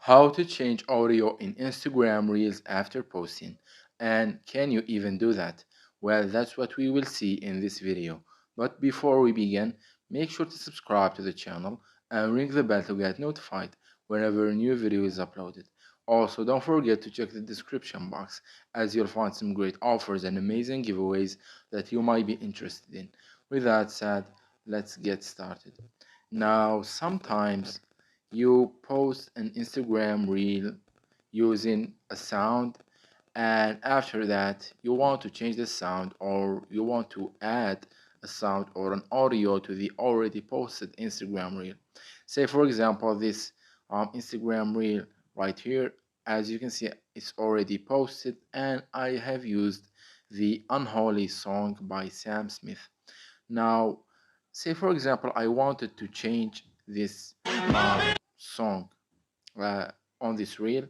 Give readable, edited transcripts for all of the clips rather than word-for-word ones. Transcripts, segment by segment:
How to change audio in Instagram Reels after posting, and can you even do that? Well, that's what we will see in this video. But before we begin, make sure to subscribe to the channel and ring the bell to get notified whenever a new video is uploaded. Also, don't forget to check the description box as you'll find some great offers and amazing giveaways that you might be interested in. With that said, let's get started. Now, sometimes you post an Instagram reel using a sound, and after that you want to change the sound or you want to add a sound or an audio to the already posted Instagram reel. Say for example this Instagram reel right here, as you can see it's already posted and I have used the Unholy song by Sam Smith. Now, say for example, I wanted to change this song uh, on this reel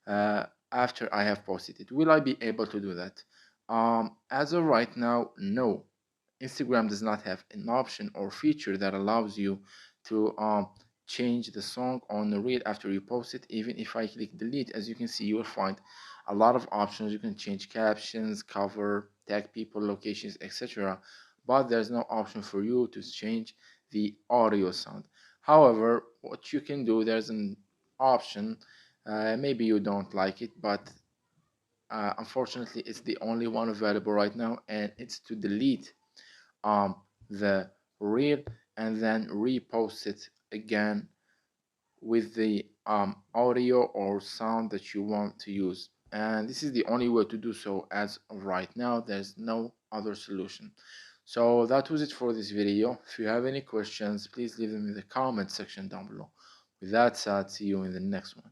after I have posted it. Will I be able to do that? As of right now, no. Instagram does not have an option or feature that allows you to change the song on the reel after you post it. Even if I click delete, as you can see, you will find a lot of options. You can change captions, cover, tag people, locations, etc. But there's no option for you to change the audio sound. However, what you can do, there's an option. Maybe you don't like it, but unfortunately, it's the only one available right now, and it's to delete the reel and then repost it again with the audio or sound that you want to use. And this is the only way to do so as of right now. There's no other solution. So that was it for this video. If you have any questions, please leave them in the comment section down below. With that said, see you in the next one.